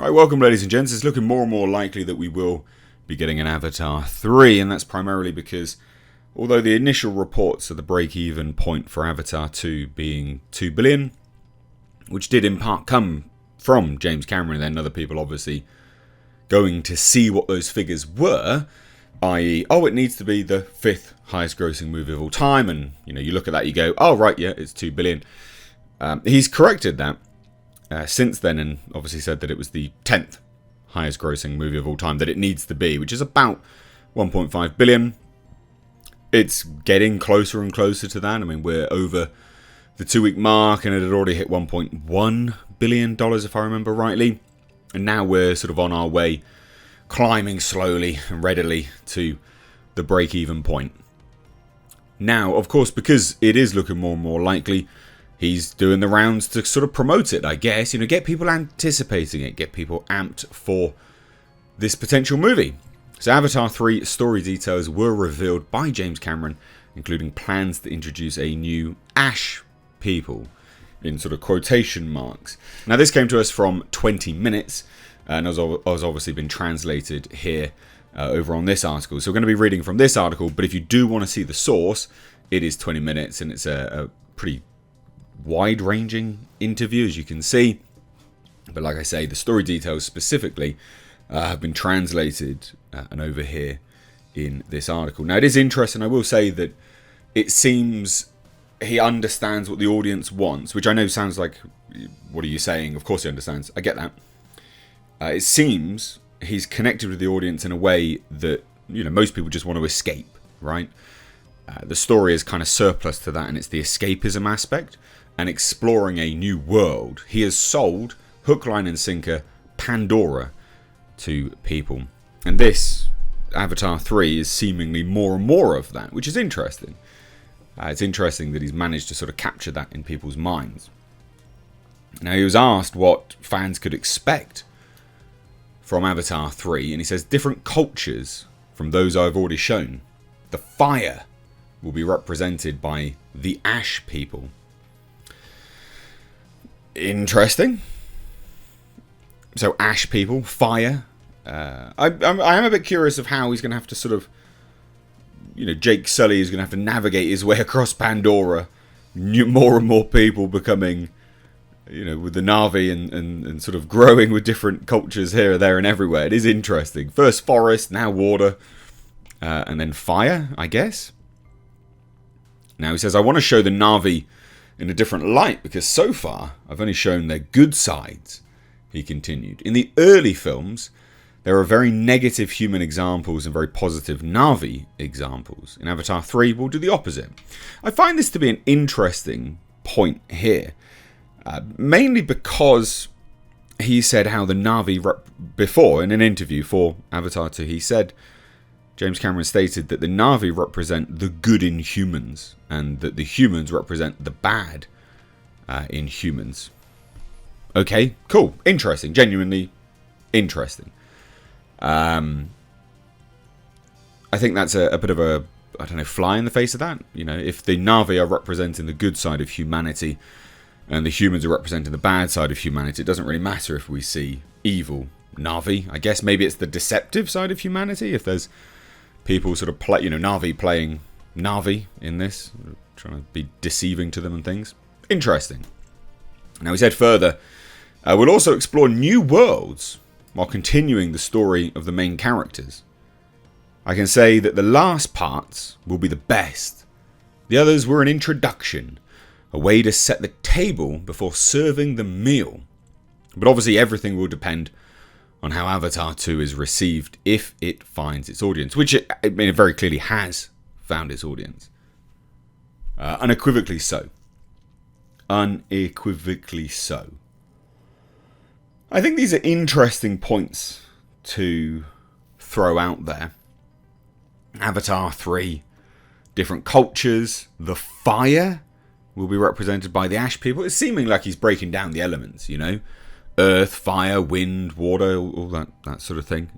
Alright, welcome ladies and gents. It's looking more and more likely that we will be getting an Avatar 3, and that's primarily because although the initial reports of the break-even point for Avatar 2 being 2 billion, which did in part come from James Cameron and then other people obviously going to see what those figures were, i.e., it needs to be the 5th highest grossing movie of all time, and you look at that, you go, oh right, yeah, it's 2 billion. He's corrected that since then, and obviously said that it was the 10th highest grossing movie of all time that it needs to be, which is about 1.5 billion. It's getting closer and closer to that. I mean, we're over the 2-week mark, and it had already hit $1.1 billion, if I remember rightly. And now we're sort of on our way, climbing slowly and readily to the break-even point. Now, of course, because it is looking more and more likely, he's doing the rounds to sort of promote it, I guess. Get people anticipating it, get people amped for this potential movie. So Avatar 3 story details were revealed by James Cameron, including plans to introduce a new Ash people, in sort of quotation marks. Now this came to us from 20 Minutes, and has obviously been translated here over on this article. So we're going to be reading from this article, but if you do want to see the source, it is 20 Minutes, and it's a pretty wide-ranging interview, as you can see. But like I say, the story details specifically have been translated and over here in this article. Now, it is interesting. I will say that it seems he understands what the audience wants, which I know sounds like, what are you saying? Of course he understands. I get that. It seems he's connected with the audience in a way that, most people just want to escape, right? The story is kind of surplus to that, and it's the escapism aspect and exploring a new world. He has sold, hook, line and sinker, Pandora to people. And this, Avatar 3, is seemingly more and more of that, which is interesting. It's interesting that he's managed to sort of capture that in people's minds. Now, he was asked what fans could expect from Avatar 3, and he says, different cultures from those I've already shown. The fire will be represented by the Ash people. Interesting. So Ash people, fire. I am a bit curious of how he's going to have to sort of, Jake Sully is going to have to navigate his way across Pandora. More and more people becoming, with the Na'vi and sort of growing with different cultures here, there and everywhere. It is interesting. First forest, now water, and then fire, I guess. Now he says, I want to show the Na'vi in a different light, because so far I've only shown their good sides, he continued. In the early films, there are very negative human examples and very positive Na'vi examples. In Avatar 3, we'll do the opposite. I find this to be an interesting point here, mainly because he said how the Na'vi, before in an interview for Avatar 2, he said, James Cameron stated that the Na'vi represent the good in humans, and that the humans represent the bad in humans. Okay, cool, interesting, genuinely interesting. I think that's a bit of a, fly in the face of that. If the Na'vi are representing the good side of humanity, and the humans are representing the bad side of humanity, it doesn't really matter if we see evil Na'vi. I guess maybe it's the deceptive side of humanity, if there's people sort of play, Na'vi playing Na'vi in this, trying to be deceiving to them and things. Interesting. Now he said further, we'll also explore new worlds while continuing the story of the main characters. I can say that the last parts will be the best. The others were an introduction, a way to set the table before serving the meal. But obviously everything will depend on how Avatar 2 is received, if it finds its audience, which it very clearly has found its audience. Unequivocally so. Unequivocally so. I think these are interesting points to throw out there. Avatar 3, different cultures, the fire will be represented by the Ash people. It's seeming like he's breaking down the elements, earth, fire, wind, water, all that sort of thing.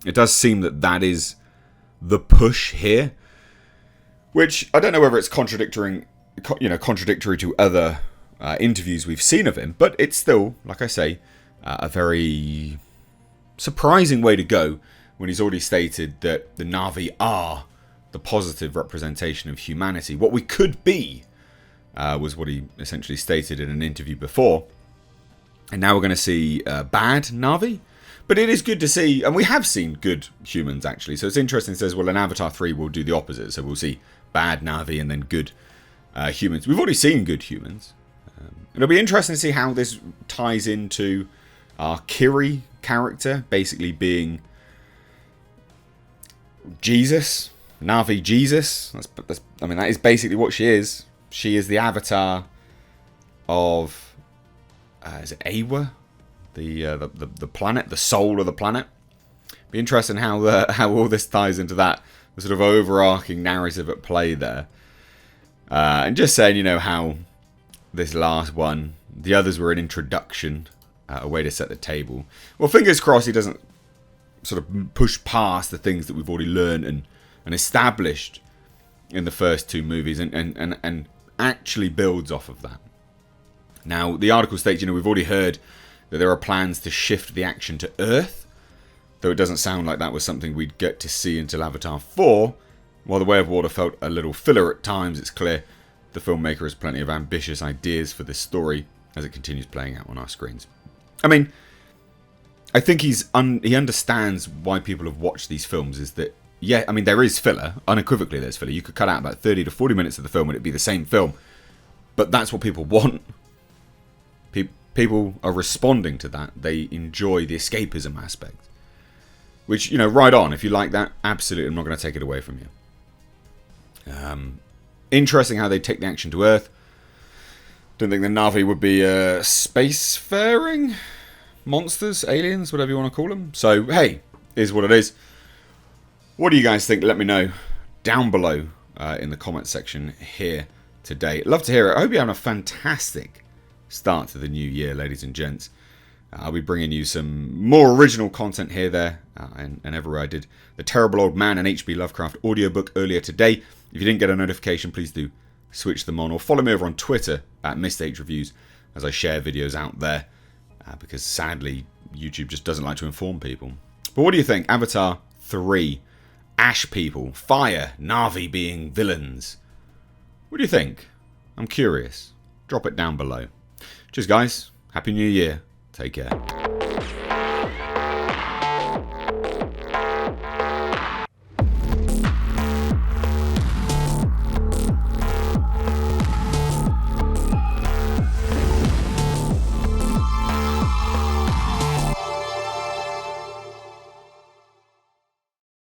It does seem that is the push here, which I don't know whether it's contradictory to other interviews we've seen of him, but it's still, like I say, a very surprising way to go when he's already stated that the Na'vi are the positive representation of humanity. What we could be was what he essentially stated in an interview before. And now we're going to see bad Na'vi. But it is good to see, and we have seen good humans actually. So it's interesting. It says, well, in Avatar 3 we'll do the opposite. So we'll see bad Na'vi and then good humans. We've already seen good humans. It'll be interesting to see how this ties into our Kiri character, basically being Jesus, Na'vi Jesus. I mean, that is basically what she is. She is the avatar of, is it Awa? The planet, the soul of the planet. Be interesting how all this ties into that, the sort of overarching narrative at play there. And just saying, you know, how this last one, the others were an introduction, a way to set the table. Well, fingers crossed he doesn't sort of push past the things that we've already learned and established in the first two movies and actually builds off of that. Now, the article states, you know, we've already heard that there are plans to shift the action to Earth, though it doesn't sound like that was something we'd get to see until Avatar 4. While The Way of Water felt a little filler at times, it's clear the filmmaker has plenty of ambitious ideas for this story as it continues playing out on our screens. I mean, I think he understands why people have watched these films, is that, yeah, I mean, there is filler. Unequivocally, there's filler. You could cut out about 30 to 40 minutes of the film and it'd be the same film. But that's what people want. People are responding to that. They enjoy the escapism aspect. Which, you know, right on. If you like that, absolutely, I'm not going to take it away from you. Interesting how they take the action to Earth. Don't think the Na'vi would be spacefaring monsters, aliens, whatever you want to call them. So, hey, is what it is. What do you guys think? Let me know down below in the comment section here today. Love to hear it. I hope you're having a fantastic start to the new year, ladies and gents. I'll be bringing you some more original content here, there, and everywhere. I did The Terrible Old Man and H.P. Lovecraft audiobook earlier today. If you didn't get a notification, please do switch them on, or follow me over on Twitter at Missed Reviews as I share videos out there, because sadly YouTube just doesn't like to inform people. But what do you think? Avatar 3, Ash people, fire, Na'vi being villains. What do you think? I'm curious. Drop it down below. Cheers, guys. Happy New Year. Take care.